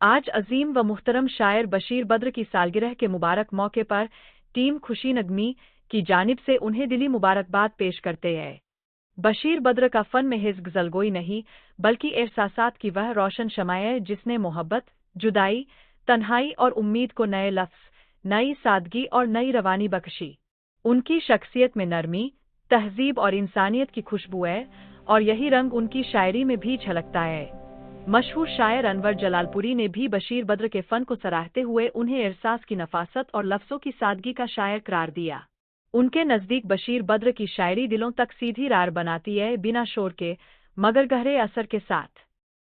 آج عظیم و محترم شاعر بشیر بدر کی سالگرہ کے مبارک موقع پر ٹیم خوشی نغمی کی جانب سے انہیں دلی مبارکباد پیش کرتے ہیں۔ بشیر بدر کا فن محض غزلگوئی نہیں بلکہ احساسات کی وہ روشن شمع ہے جس نے محبت، جدائی، تنہائی اور امید کو نئے لفظ، نئی سادگی اور نئی روانی بخشی۔ ان کی شخصیت میں نرمی، تہذیب اور انسانیت کی خوشبو ہے اور یہی رنگ ان کی شاعری میں بھی جھلکتا ہے۔ مشہور شاعر انور جلال پوری نے بھی بشیر بدر کے فن کو سراہتے ہوئے انہیں احساس کی نفاست اور لفظوں کی سادگی کا شاعر قرار دیا۔ ان کے نزدیک بشیر بدر کی شاعری دلوں تک سیدھی رار بناتی ہے، بنا شور کے مگر گہرے اثر کے ساتھ۔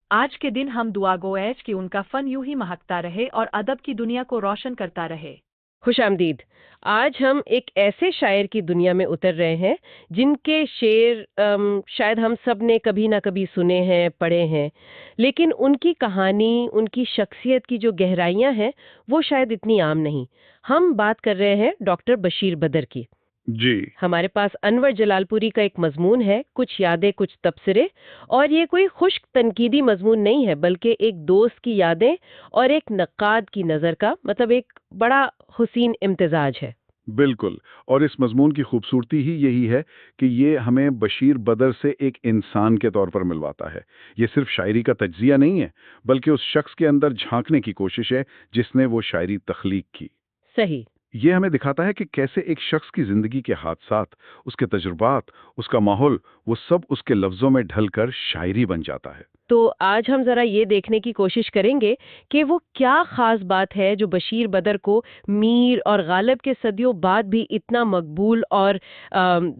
آج کے دن ہم دعا گو ہیں کہ ان کا فن یوں ہی مہکتا رہے اور ادب کی دنیا کو روشن کرتا رہے۔ خوش آمدید۔ آج ہم ایک ایسے شاعر کی دنیا میں اتر رہے ہیں جن کے شعر شاید ہم سب نے کبھی نہ کبھی سنے ہیں، پڑھے ہیں، لیکن ان کی کہانی، ان کی شخصیت کی جو گہرائیاں ہیں وہ شاید اتنی عام نہیں۔ ہم بات کر رہے ہیں ڈاکٹر بشیر بدر کی۔ جی، ہمارے پاس انور جلال پوری کا ایک مضمون ہے، کچھ یادیں کچھ تبصرے، اور یہ کوئی خشک تنقیدی مضمون نہیں ہے بلکہ ایک دوست کی یادیں اور ایک نقاد کی نظر کا مطلب ایک بڑا حسین امتزاج ہے۔ بالکل، اور اس مضمون کی خوبصورتی ہی یہی ہے کہ یہ ہمیں بشیر بدر سے ایک انسان کے طور پر ملواتا ہے۔ یہ صرف شاعری کا تجزیہ نہیں ہے بلکہ اس شخص کے اندر جھانکنے کی کوشش ہے جس نے وہ شاعری تخلیق کی۔ صحیح۔ یہ ہمیں دکھاتا ہے کہ کیسے ایک شخص کی زندگی کے حادثات، اس کے تجربات، اس کا ماحول، وہ سب اس کے لفظوں میں ڈھل کر شاعری بن جاتا ہے۔ تو آج ہم ذرا یہ دیکھنے کی کوشش کریں گے کہ وہ کیا خاص بات ہے جو بشیر بدر کو میر اور غالب کے صدیوں بعد بھی اتنا مقبول اور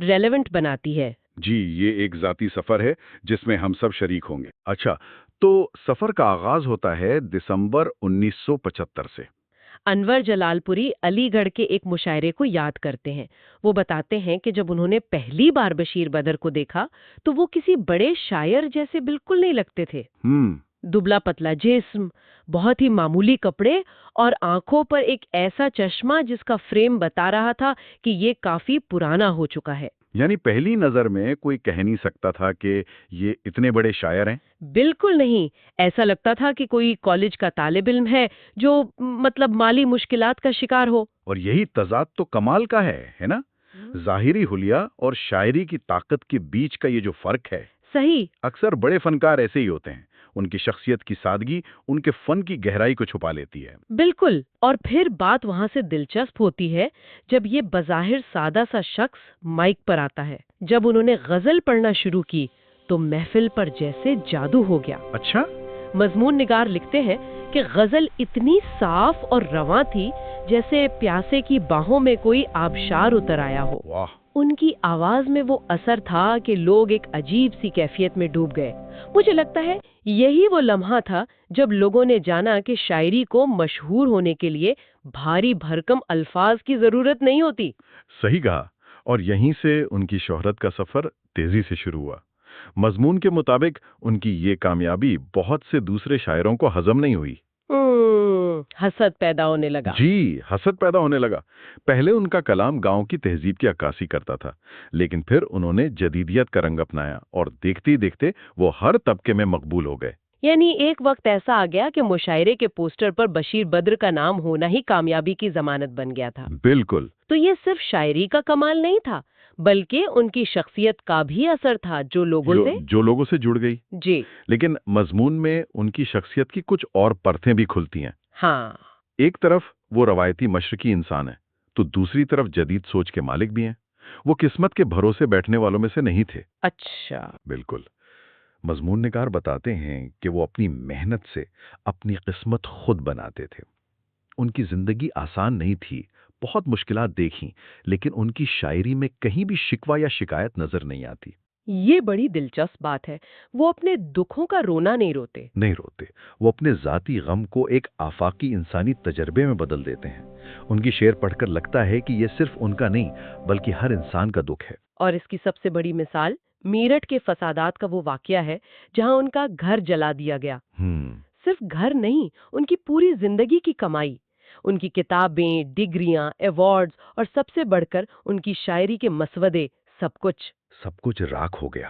ریلیونٹ بناتی ہے۔ جی، یہ ایک ذاتی سفر ہے جس میں ہم سب شریک ہوں گے۔ اچھا، تو سفر کا آغاز ہوتا ہے دسمبر 1975 سے۔ انور جلال پوری علی گڑھ کے ایک مشاعرے کو یاد کرتے ہیں۔ وہ بتاتے ہیں کہ جب انہوں نے پہلی بار بشیر بدر کو دیکھا تو وہ کسی بڑے شاعر جیسے بالکل نہیں لگتے تھے۔ دبلا پتلا جسم، بہت ہی معمولی کپڑے اور آنکھوں پر ایک ایسا چشمہ جس کا فریم بتا رہا تھا کہ یہ کافی پرانا ہو چکا ہے۔ یعنی پہلی نظر میں کوئی کہہ نہیں سکتا تھا کہ یہ اتنے بڑے شاعر ہیں۔ بالکل نہیں، ایسا لگتا تھا کہ کوئی کالج کا طالب علم ہے جو مطلب مالی مشکلات کا شکار ہو۔ اور یہی تضاد تو کمال کا ہے نا؟ ظاہری حلیہ اور شاعری کی طاقت کے بیچ کا یہ جو فرق ہے۔ صحیح۔ اکثر بڑے فنکار ایسے ہی ہوتے ہیں، ان کی شخصیت کی سادگی ان کے فن کی گہرائی کو چھپا لیتی ہے۔ بالکل، اور پھر بات وہاں سے دلچسپ ہوتی ہے جب یہ بظاہر سادہ سا شخص مائک پر آتا ہے۔ جب انہوں نے غزل پڑھنا شروع کی تو محفل پر جیسے جادو ہو گیا۔ اچھا؟ مضمون نگار لکھتے ہیں کہ غزل اتنی صاف اور رواں تھی جیسے پیاسے کی باہوں میں کوئی آبشار اتر آیا ہو۔ واہ! ان کی آواز میں وہ اثر تھا کہ لوگ ایک عجیب سی کیفیت میں ڈوب گئے۔ مجھے لگتا ہے یہی وہ لمحہ تھا جب لوگوں نے جانا کہ شاعری کو مشہور ہونے کے لیے بھاری بھرکم الفاظ کی ضرورت نہیں ہوتی۔ صحیح کہا، اور یہیں سے ان کی شہرت کا سفر تیزی سے شروع ہوا۔ مضمون کے مطابق ان کی یہ کامیابی بہت سے دوسرے شاعروں کو ہضم نہیں ہوئی۔ حسد پیدا ہونے لگا۔ جی، حسد پیدا ہونے لگا۔ پہلے ان کا کلام گاؤں کی تہذیب کی عکاسی کرتا تھا، لیکن پھر انہوں نے جدیدیت کا رنگ اپنایا اور دیکھتے ہی دیکھتے وہ ہر طبقے میں مقبول ہو گئے۔ یعنی ایک وقت ایسا آ گیا کہ مشاعرے کے پوسٹر پر بشیر بدر کا نام ہونا ہی کامیابی کی ضمانت بن گیا تھا۔ بالکل۔ تو یہ صرف شاعری کا کمال نہیں تھا بلکہ ان کی شخصیت کا بھی اثر تھا جو لوگوں سے جڑ گئی۔ جی، لیکن مضمون میں ان کی شخصیت کی کچھ اور پرتیں بھی کھلتی ہیں۔ ہاں، ایک طرف وہ روایتی مشرقی انسان ہے تو دوسری طرف جدید سوچ کے مالک بھی ہیں۔ وہ قسمت کے بھروسے بیٹھنے والوں میں سے نہیں تھے۔ اچھا۔ بالکل۔ مضمون نگار بتاتے ہیں کہ وہ اپنی محنت سے اپنی قسمت خود بناتے تھے۔ ان کی زندگی آسان نہیں تھی، بہت مشکلات دیکھیں، لیکن ان کی شاعری میں کہیں بھی شکوہ یا شکایت نظر نہیں آتی۔ یہ بڑی دلچسپ بات ہے، وہ اپنے دکھوں کا رونا نہیں روتے۔ وہ اپنے ذاتی غم کو ایک آفاقی انسانی تجربے میں بدل دیتے ہیں۔ ان کی شعر پڑھ کر لگتا ہے کہ یہ صرف ان کا نہیں بلکہ ہر انسان کا دکھ ہے۔ اور اس کی سب سے بڑی مثال میرٹھ کے فسادات کا وہ واقعہ ہے جہاں ان کا گھر جلا دیا گیا۔ صرف گھر نہیں، ان کی پوری زندگی کی کمائی، ان کی کتابیں، ڈگریاں، ایوارڈز اور سب سے بڑھ کر ان کی شاعری کے مسودے، سب کچھ راکھ ہو گیا۔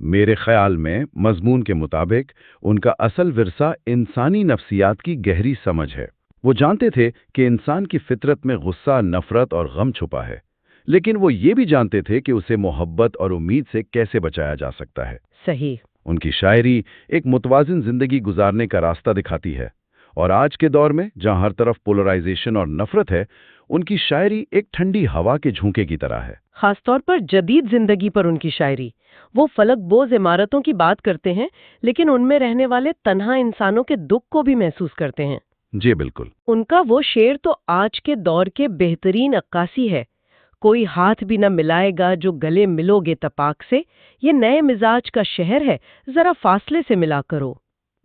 میرے خیال میں مضمون کے مطابق ان کا اصل ورثہ انسانی نفسیات کی گہری سمجھ ہے۔ وہ جانتے تھے کہ انسان کی فطرت میں غصہ، نفرت اور غم چھپا ہے، لیکن وہ یہ بھی جانتے تھے کہ اسے محبت اور امید سے کیسے بچایا جا سکتا ہے۔ صحیح۔ ان کی شاعری ایک متوازن زندگی گزارنے کا راستہ دکھاتی ہے، اور آج کے دور میں جہاں ہر طرف پولرائزیشن اور نفرت ہے، ان کی شاعری ایک ٹھنڈی ہوا کے جھونکے کی طرح ہے۔ خاص طور پر جدید زندگی پر ان کی شاعری، وہ فلک بوز عمارتوں کی بات کرتے ہیں لیکن ان میں رہنے والے تنہا انسانوں کے دکھ کو بھی محسوس کرتے ہیں۔ جی بالکل۔ ان کا وہ شعر تو آج کے دور کے بہترین عکاسی ہے۔ کوئی ہاتھ بھی نہ ملائے گا جو گلے ملو گے تپاک سے، یہ نئے مزاج کا شہر ہے، ذرا فاصلے سے ملا کرو۔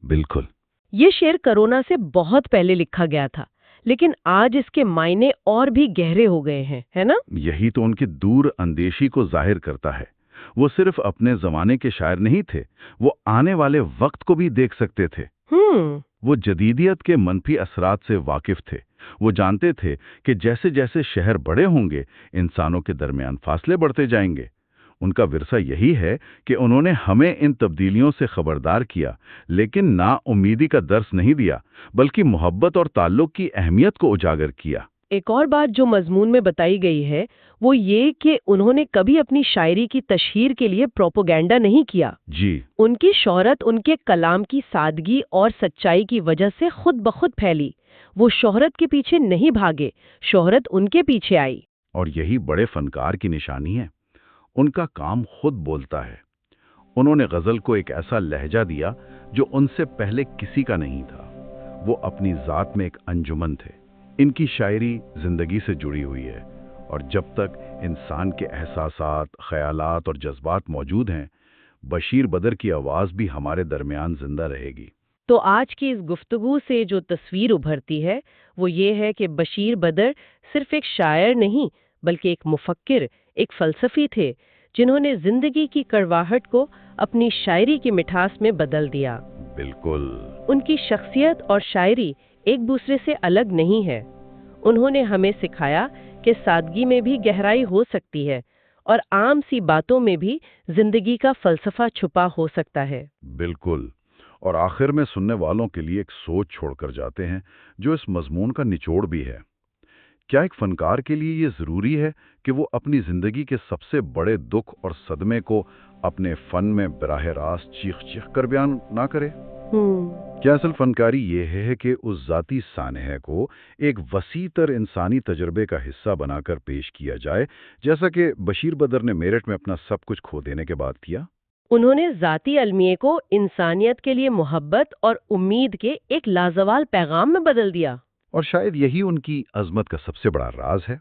بالکل۔ یہ شعر کرونا سے بہت پہلے لکھا گیا تھا، لیکن آج اس کے معنی اور بھی گہرے ہو گئے ہیں، ہے نا؟ یہی تو ان کی دور اندیشی کو ظاہر کرتا ہے۔ وہ صرف اپنے زمانے کے شاعر نہیں تھے، وہ آنے والے وقت کو بھی دیکھ سکتے تھے۔ وہ جدیدیت کے منفی اثرات سے واقف تھے۔ وہ جانتے تھے کہ جیسے جیسے شہر بڑے ہوں گے، انسانوں کے درمیان فاصلے بڑھتے جائیں گے۔ ان کا ورثہ یہی ہے کہ انہوں نے ہمیں ان تبدیلیوں سے خبردار کیا، لیکن نا امیدی کا درس نہیں دیا، بلکہ محبت اور تعلق کی اہمیت کو اجاگر کیا۔ ایک اور بات جو مضمون میں بتائی گئی ہے وہ یہ کہ انہوں نے کبھی اپنی شاعری کی تشہیر کے لیے پروپیگنڈا نہیں کیا۔ جی۔ ان کی شہرت ان کے کلام کی سادگی اور سچائی کی وجہ سے خود بخود پھیلی۔ وہ شہرت کے پیچھے نہیں بھاگے، شہرت ان کے پیچھے آئی۔ اور یہی بڑے فنکار کی نشانی ہے۔ ان کا کام خود بولتا ہے۔ انہوں نے غزل کو ایک ایسا لہجہ دیا جو ان سے پہلے کسی کا نہیں تھا۔ وہ اپنی ذات میں ایک انجمن تھے۔ ان کی شاعری زندگی سے جڑی ہوئی ہے، اور جب تک انسان کے احساسات، خیالات اور جذبات موجود ہیں، بشیر بدر کی آواز بھی ہمارے درمیان زندہ رہے گی۔ تو آج کی اس گفتگو سے جو تصویر ابھرتی ہے وہ یہ ہے کہ بشیر بدر صرف ایک شاعر نہیں بلکہ ایک مفکر، ایک فلسفی تھے، جنہوں نے زندگی کی کڑواہٹ کو اپنی شاعری کی مٹھاس میں بدل دیا۔ بالکل۔ ان کی شخصیت اور شاعری ایک دوسرے سے الگ نہیں ہے۔ انہوں نے ہمیں سکھایا کہ سادگی میں بھی گہرائی ہو سکتی ہے، اور عام سی باتوں میں بھی زندگی کا فلسفہ چھپا ہو سکتا ہے۔ بالکل۔ اور آخر میں سننے والوں کے لیے ایک سوچ چھوڑ کر جاتے ہیں جو اس مضمون کا نچوڑ بھی ہے۔ کیا ایک فنکار کے لیے یہ ضروری ہے کہ وہ اپنی زندگی کے سب سے بڑے دکھ اور صدمے کو اپنے فن میں براہ راست چیخ چیخ کر بیان نہ کرے؟ کیا اصل فنکاری یہ ہے کہ اس ذاتی سانحے کو ایک وسیع تر انسانی تجربے کا حصہ بنا کر پیش کیا جائے، جیسا کہ بشیر بدر نے میرٹھ میں اپنا سب کچھ کھو دینے کے بعد کیا؟ انہوں نے ذاتی المیے کو انسانیت کے لیے محبت اور امید کے ایک لازوال پیغام میں بدل دیا۔ اور شاید یہی ان کی عظمت کا سب سے بڑا راز ہے۔